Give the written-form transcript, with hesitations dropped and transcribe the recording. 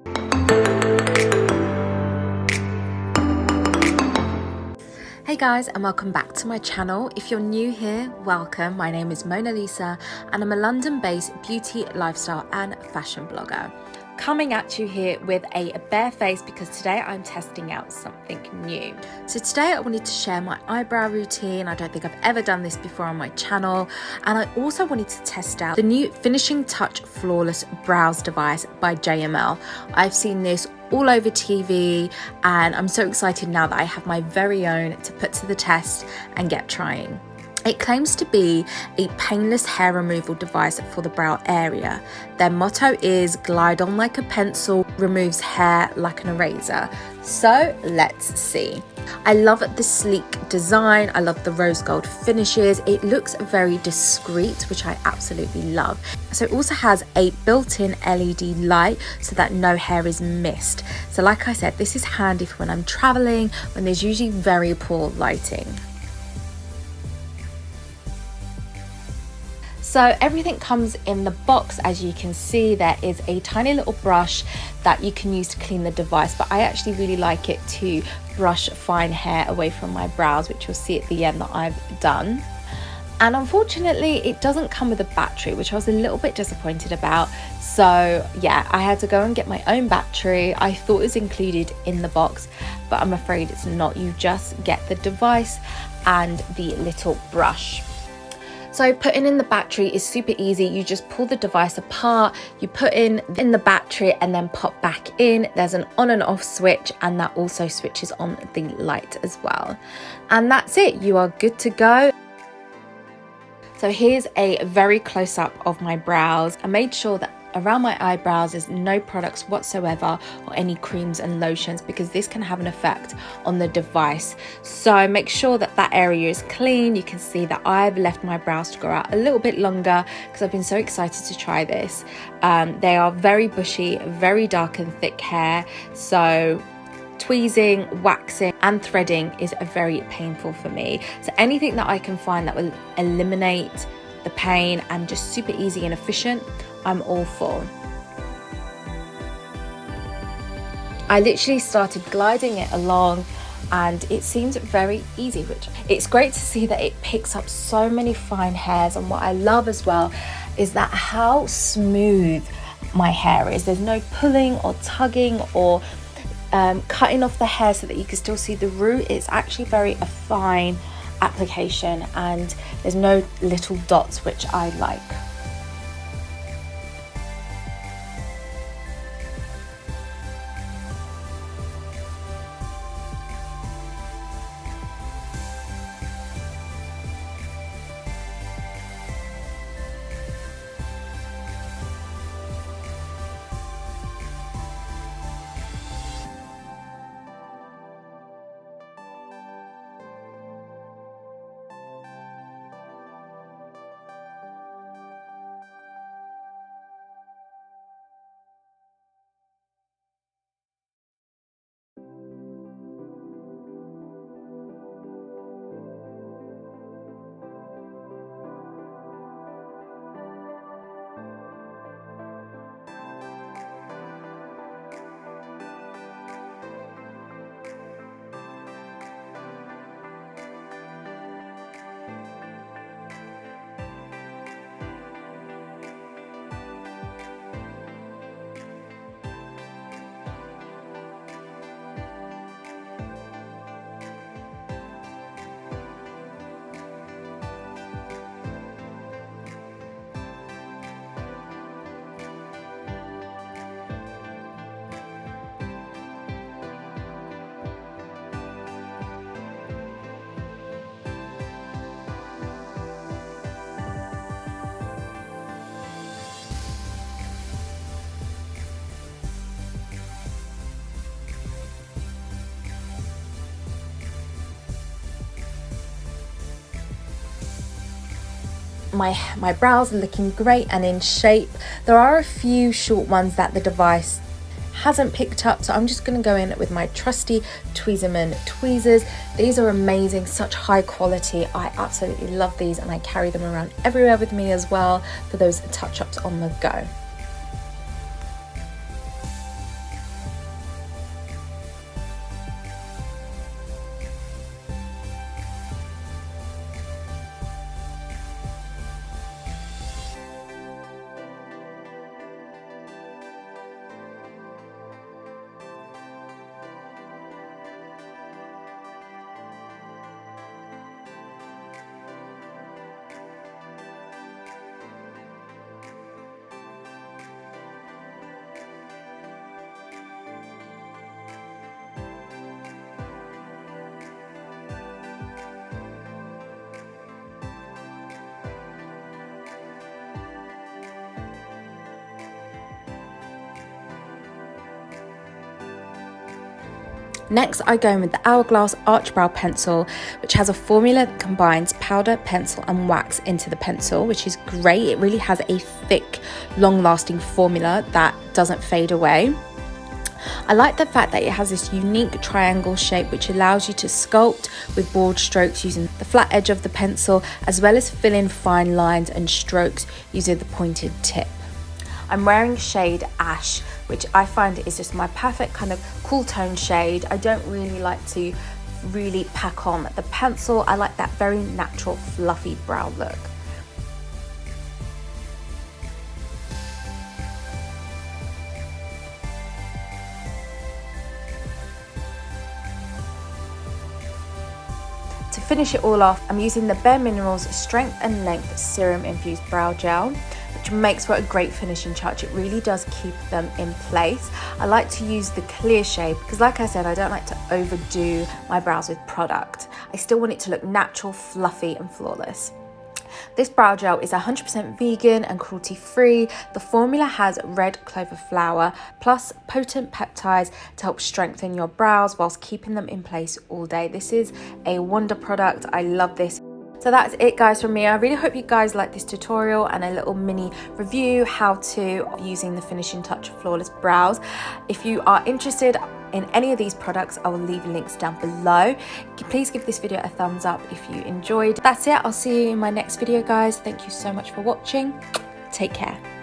Hey guys, and welcome back to my channel. If you're new here, welcome. My name is Mona Lisa and I'm a London-based beauty, lifestyle and fashion blogger. Coming at you here with a bare face because today I'm testing out something new. So today I wanted to share my eyebrow routine. I don't think I've ever done this before on my channel. And I also wanted to test out the new Finishing Touch Flawless Brows device by JML. I've seen this all over TV and I'm so excited now that I have my very own to put to the test and get trying. It claims to be a painless hair removal device for the brow area. Their motto is glide on like a pencil, removes hair like an eraser. So let's see. I love the sleek design. I love the rose gold finishes. It looks very discreet, which I absolutely love. So it also has a built-in LED light so that no hair is missed. So like I said, this is handy for when I'm traveling, when there's usually very poor lighting. So everything comes in the box. As you can see, there is a tiny little brush that you can use to clean the device, but I actually really like it to brush fine hair away from my brows, which you'll see at the end that I've done. And unfortunately, it doesn't come with a battery, which I was a little bit disappointed about. So yeah, I had to go and get my own battery. I thought it was included in the box, but I'm afraid it's not. You just get the device and the little brush. So putting in the battery is super easy. You just pull the device apart, you put in the battery and then pop back in. There's an on and off switch and that also switches on the light as well. And that's it, you are good to go. So here's a very close up of my brows. I made sure that around my eyebrows there's no products whatsoever or any creams and lotions because this can have an effect on the device. So make sure that that area is clean. You can see that I've left my brows to grow out a little bit longer because I've been so excited to try this. They are very bushy, very dark and thick hair, so tweezing, waxing and threading is very painful for me. So anything that I can find that will eliminate the pain and just super easy and efficient, I'm all for. I literally started gliding it along and it seems very easy, which it's great to see that it picks up so many fine hairs. And what I love as well is that how smooth my hair is. There's no pulling or tugging or cutting off the hair so that you can still see the root. It's actually a fine application and there's no little dots, which I like. My brows are looking great and in shape. There are a few short ones that the device hasn't picked up, so I'm just going to go in with my trusty Tweezerman tweezers. These are amazing, such high quality. I absolutely love these and I carry them around everywhere with me as well for those touch-ups on the go. Next, I go in with the Hourglass Arch Brow Pencil, which has a formula that combines powder, pencil and wax into the pencil, which is great. It really has a thick, long-lasting formula that doesn't fade away. I like the fact that it has this unique triangle shape which allows you to sculpt with broad strokes using the flat edge of the pencil, as well as fill in fine lines and strokes using the pointed tip. I'm wearing shade Ash, which I find is just my perfect kind of cool tone shade. I don't really like to really pack on the pencil. I like that very natural fluffy brow look. To finish it all off, I'm using the Bare Minerals Strength and Length Serum Infused Brow Gel, which makes for a great finishing touch. It really does keep them in place. I like to use the clear shade because, like I said, I don't like to overdo my brows with product. I still want it to look natural, fluffy and flawless. This brow gel is 100% vegan and cruelty-free. The formula has red clover flower plus potent peptides to help strengthen your brows whilst keeping them in place all day. This is a wonder product. I love this. So that's it guys from me. I really hope you guys like this tutorial and a little mini review how to using the finishing touch flawless brows. If you are interested in any of these products, I will leave links down below. Please give this video a thumbs up if you enjoyed. That's it. I'll see you in my next video guys. Thank you so much for watching. Take care.